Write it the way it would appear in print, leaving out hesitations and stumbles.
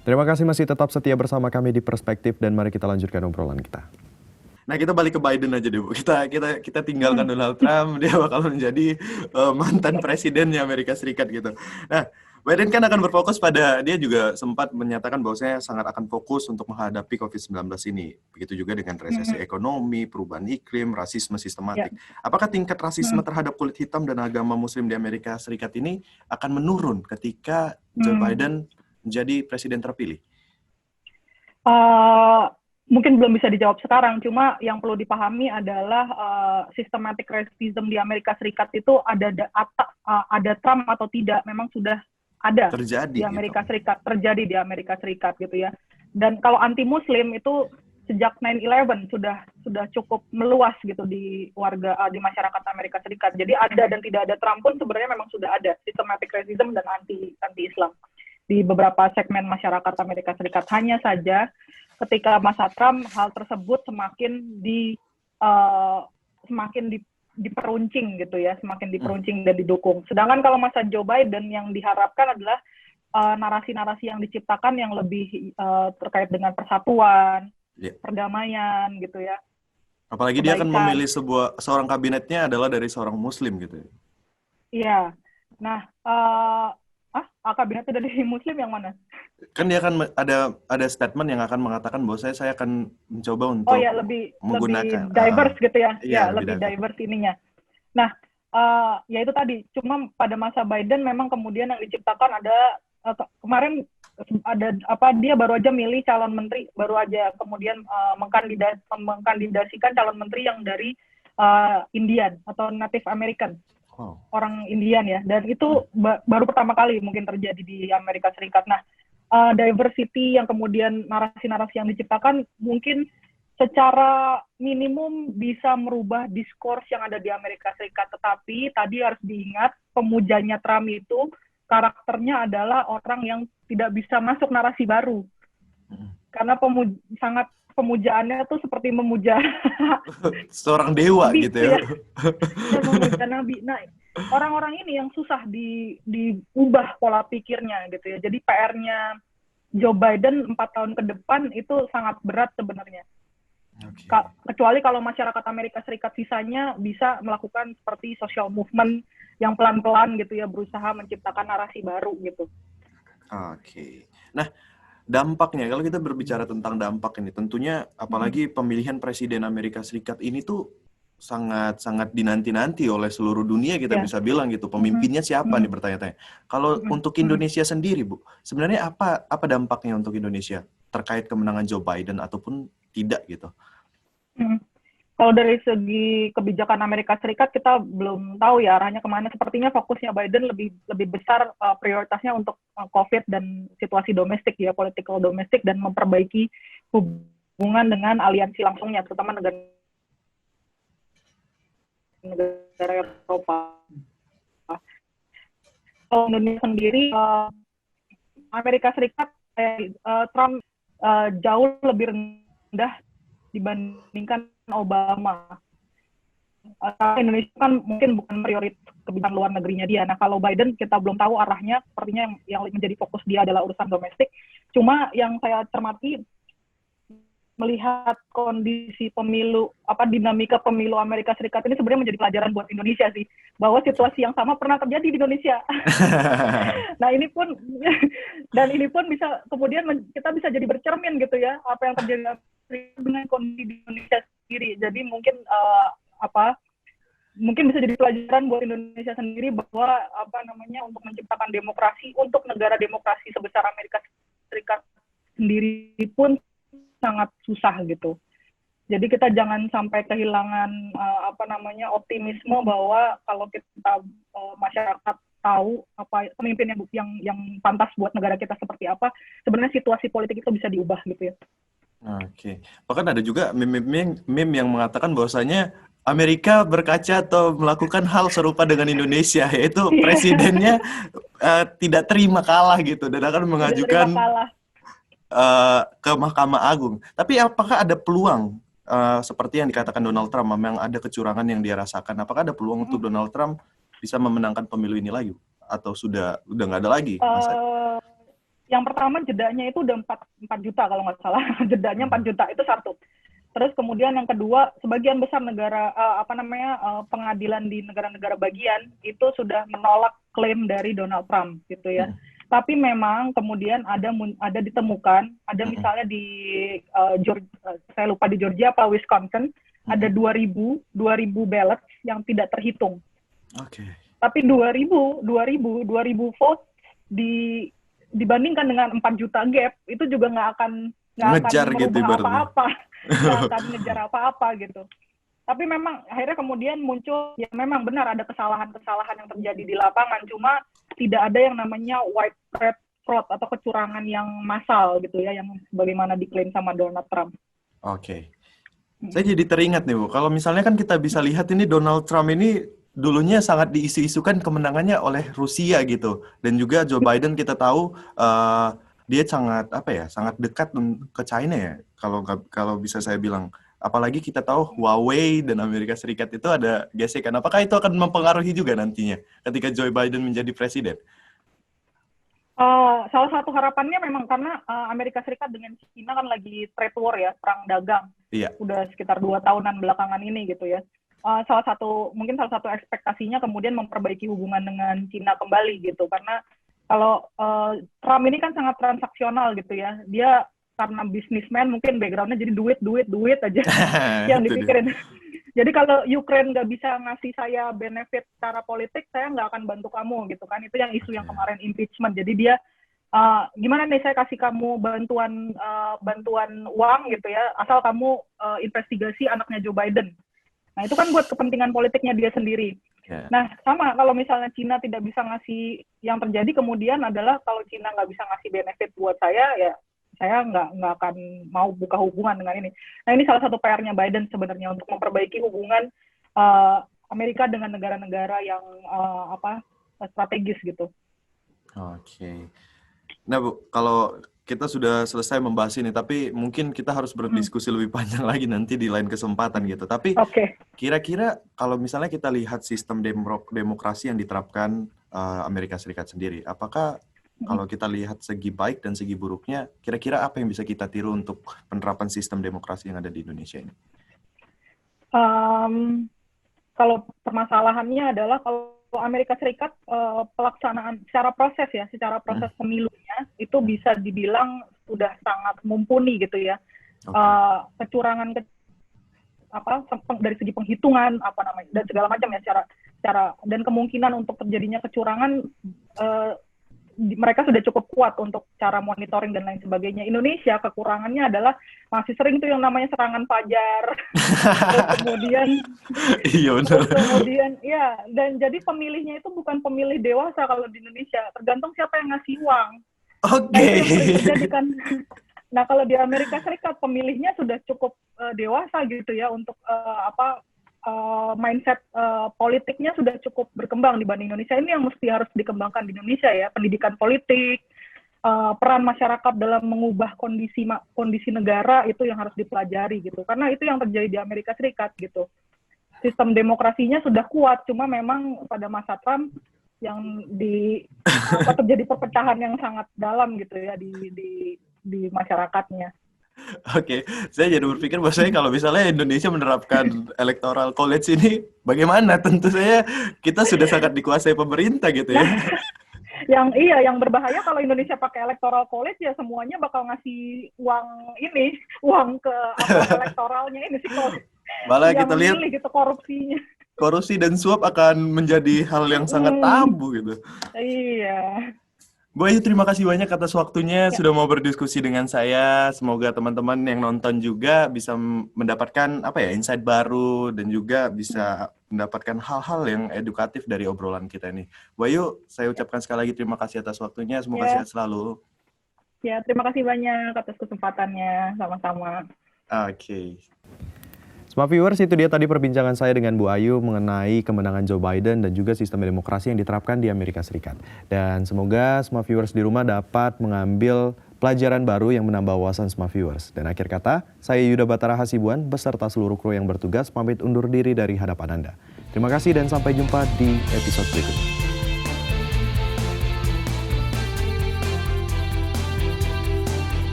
Terima kasih masih tetap setia bersama kami di Perspektif dan mari kita lanjutkan obrolan kita. Nah, kita balik ke Biden aja deh, Bu. Kita tinggalkan Donald Trump, dia bakal menjadi mantan presidennya Amerika Serikat gitu. Nah, Biden kan akan berfokus pada, dia juga sempat menyatakan bahwasanya sangat akan fokus untuk menghadapi COVID-19 ini. Begitu juga dengan resesi ekonomi, perubahan iklim, rasisme Ya. sistematik. Apakah tingkat rasisme terhadap kulit hitam dan agama muslim di Amerika Serikat ini akan menurun ketika Joe Biden menjadi presiden terpilih? Mungkin belum bisa dijawab sekarang, cuma yang perlu dipahami adalah systematic racism di Amerika Serikat itu ada Trump atau tidak, memang sudah ada Terjadi di gitu. Amerika Serikat, terjadi di Amerika Serikat gitu ya. Dan kalau anti-Muslim itu sejak 9/11 sudah cukup meluas gitu di di masyarakat Amerika Serikat. Jadi ada dan tidak ada Trump pun sebenarnya memang sudah ada systematic racism dan anti-Islam di beberapa segmen masyarakat Amerika Serikat. Hanya saja ketika masa Trump, hal tersebut semakin diperuncing gitu ya, semakin diperuncing dan didukung. Sedangkan kalau masa Joe Biden yang diharapkan adalah narasi-narasi yang diciptakan yang lebih terkait dengan persatuan, perdamaian gitu ya. Apalagi dia akan memilih seorang kabinetnya adalah dari seorang Muslim gitu. Iya. Nah, kabinetnya dari Muslim yang mana? Kan dia akan ada statement yang akan mengatakan bahwa saya akan mencoba untuk menggunakan lebih diverse gitu ya. Iya, lebih diverse ininya. Nah, ya itu tadi. Cuma pada masa Biden memang kemudian yang diciptakan kemarin dia baru aja milih calon menteri, baru aja kemudian mengkandidasikan calon menteri yang dari Indian atau Native American. Orang Indian ya, dan itu baru pertama kali mungkin terjadi di Amerika Serikat. Nah, diversity yang kemudian narasi-narasi yang diciptakan mungkin secara minimum bisa merubah diskurs yang ada di Amerika Serikat, tetapi tadi harus diingat pemujanya Trump itu karakternya adalah orang yang tidak bisa masuk narasi baru, karena pemujaannya tuh seperti memuja seorang dewa nabi, gitu ya. Dan memuja nabi. Nah, orang-orang ini yang susah diubah pola pikirnya gitu ya. Jadi PR-nya Joe Biden 4 tahun ke depan itu sangat berat sebenarnya. Kecuali kalau masyarakat Amerika Serikat sisanya bisa melakukan seperti social movement yang pelan-pelan gitu ya, berusaha menciptakan narasi baru gitu. Nah, dampaknya, kalau kita berbicara tentang dampak ini, tentunya apalagi pemilihan presiden Amerika Serikat ini tuh sangat dinanti-nanti oleh seluruh dunia, kita bisa bilang gitu. Pemimpinnya siapa nih, bertanya-tanya. Kalau untuk Indonesia sendiri, Bu, sebenarnya apa dampaknya untuk Indonesia terkait kemenangan Joe Biden ataupun tidak gitu? Kalau dari segi kebijakan Amerika Serikat kita belum tahu ya arahnya kemana. Sepertinya fokusnya Biden lebih besar prioritasnya untuk COVID dan situasi domestik ya, political domestik, dan memperbaiki hubungan dengan aliansi langsungnya, terutama negara Eropa. Kalau Indonesia sendiri, Amerika Serikat, Trump jauh lebih rendah dibandingkan Obama. Indonesia kan mungkin bukan prioritas kebijakan luar negerinya dia. Nah, kalau Biden kita belum tahu arahnya, sepertinya yang menjadi fokus dia adalah urusan domestik. Cuma yang saya cermati, melihat kondisi pemilu, dinamika pemilu Amerika Serikat ini sebenarnya menjadi pelajaran buat Indonesia sih, bahwa situasi yang sama pernah terjadi di Indonesia. Nah, ini pun bisa kemudian kita bisa jadi bercermin gitu ya, apa yang terjadi dengan kondisi di Indonesia sendiri. Jadi mungkin mungkin bisa jadi pelajaran buat Indonesia sendiri bahwa untuk menciptakan demokrasi untuk negara demokrasi sebesar Amerika Serikat sendiri pun sangat susah gitu. Jadi kita jangan sampai kehilangan optimisme bahwa kalau kita masyarakat tahu pemimpin yang pantas buat negara kita seperti apa, sebenarnya situasi politik itu bisa diubah gitu ya. Bahkan ada juga meme yang mengatakan bahwasanya Amerika berkaca atau melakukan hal serupa dengan Indonesia, yaitu presidennya tidak terima kalah gitu dan akan mengajukan ke Mahkamah Agung. Tapi apakah ada peluang seperti yang dikatakan Donald Trump, memang ada kecurangan yang dia rasakan? Apakah ada peluang untuk Donald Trump bisa memenangkan pemilu ini lagi, atau sudah nggak ada lagi? Yang pertama jedanya itu udah 4 juta kalau nggak salah. Jedanya 4 juta itu satu. Terus kemudian yang kedua, sebagian besar negara pengadilan di negara-negara bagian itu sudah menolak klaim dari Donald Trump gitu ya. Tapi memang kemudian ada ditemukan, ada misalnya di saya lupa di Georgia apa Wisconsin, ada 2.000 ballot yang tidak terhitung. Oke. Tapi 2.000 vote dibandingkan dengan 4 juta gap itu juga nggak akan Ngejar gitu merubah ibaratnya. apa-apa, nggak akan ngejar apa-apa gitu. Tapi memang akhirnya kemudian muncul, ya memang benar ada kesalahan-kesalahan yang terjadi di lapangan, cuma tidak ada yang namanya widespread fraud atau kecurangan yang massal gitu ya, yang bagaimana diklaim sama Donald Trump. Oke. Saya jadi teringat nih, Bu. Kalau misalnya kan kita bisa lihat ini Donald Trump ini dulunya sangat diisu-isukan kemenangannya oleh Rusia gitu. Dan juga Joe Biden kita tahu dia sangat dekat ke China ya. Kalau bisa saya bilang. Apalagi kita tahu Huawei dan Amerika Serikat itu ada gesekan. Apakah itu akan mempengaruhi juga nantinya ketika Joe Biden menjadi presiden? Salah satu harapannya memang karena Amerika Serikat dengan China kan lagi trade war ya, perang dagang. Iya. Udah sekitar 2 tahunan belakangan ini gitu ya. Salah satu ekspektasinya kemudian memperbaiki hubungan dengan China kembali gitu. Karena kalau Trump ini kan sangat transaksional gitu ya. Dia karena bisnismen mungkin background-nya jadi duit aja yang dipikirin. Jadi kalau Ukraine nggak bisa ngasih saya benefit secara politik, saya nggak akan bantu kamu gitu kan. Itu yang isu yang kemarin impeachment. Jadi dia gimana nih saya kasih kamu bantuan uang gitu ya, asal kamu investigasi anaknya Joe Biden. Nah itu kan buat kepentingan politiknya dia sendiri. Yeah. Nah sama kalau misalnya Cina tidak bisa ngasih, yang terjadi kemudian adalah kalau Cina nggak bisa ngasih benefit buat saya, ya saya nggak akan mau buka hubungan dengan ini. Nah ini salah satu PR-nya Biden sebenarnya untuk memperbaiki hubungan Amerika dengan negara-negara yang strategis gitu. Oke. Nah Bu, kalau kita sudah selesai membahas ini, tapi mungkin kita harus berdiskusi lebih panjang lagi nanti di lain kesempatan gitu. Tapi kira-kira kalau misalnya kita lihat sistem demokrasi yang diterapkan Amerika Serikat sendiri, apakah kalau kita lihat segi baik dan segi buruknya, kira-kira apa yang bisa kita tiru untuk penerapan sistem demokrasi yang ada di Indonesia ini? Kalau permasalahannya adalah kalau Amerika Serikat pelaksanaan secara proses pemilunya itu bisa dibilang sudah sangat mumpuni gitu ya. Kecurangan dari segi penghitungan dan segala macam ya secara dan kemungkinan untuk terjadinya kecurangan mereka sudah cukup kuat untuk cara monitoring dan lain sebagainya. Indonesia kekurangannya adalah masih sering tuh yang namanya serangan fajar. Kemudian ya, dan jadi pemilihnya itu bukan pemilih dewasa kalau di Indonesia, tergantung siapa yang ngasih uang. Oke. Nah, itu yang sering terjadi kan. Nah, kalau di Amerika Serikat pemilihnya sudah cukup dewasa gitu ya untuk mindset politiknya sudah cukup berkembang dibanding Indonesia. Ini yang harus dikembangkan di Indonesia ya, pendidikan politik, peran masyarakat dalam mengubah kondisi negara itu yang harus dipelajari gitu. Karena itu yang terjadi di Amerika Serikat gitu. Sistem demokrasinya sudah kuat, cuma memang pada masa Trump yang terjadi perpecahan yang sangat dalam gitu ya di masyarakatnya. Oke, saya jadi berpikir bahwasanya kalau misalnya Indonesia menerapkan electoral college ini bagaimana? Tentu saja kita sudah sangat dikuasai pemerintah gitu ya. Yang berbahaya kalau Indonesia pakai electoral college ya semuanya bakal ngasih uang ke elektoralnya ini sih kalau malah kita lihat gitu korupsinya. Korupsi dan suap akan menjadi hal yang sangat tabu gitu. Iya. Bu Ayu, terima kasih banyak atas waktunya sudah mau berdiskusi dengan saya. Semoga teman-teman yang nonton juga bisa mendapatkan insight baru dan juga bisa mendapatkan hal-hal yang edukatif dari obrolan kita ini. Bu Ayu, saya ucapkan sekali lagi terima kasih atas waktunya. Semoga sehat selalu. Ya, terima kasih banyak atas kesempatannya. Sama-sama. Oke. Smart Viewers, itu dia tadi perbincangan saya dengan Bu Ayu mengenai kemenangan Joe Biden dan juga sistem demokrasi yang diterapkan di Amerika Serikat. Dan semoga Smart Viewers di rumah dapat mengambil pelajaran baru yang menambah wawasan Smart Viewers. Dan akhir kata, saya Yuda Batara Hasibuan beserta seluruh kru yang bertugas pamit undur diri dari hadapan Anda. Terima kasih dan sampai jumpa di episode berikutnya.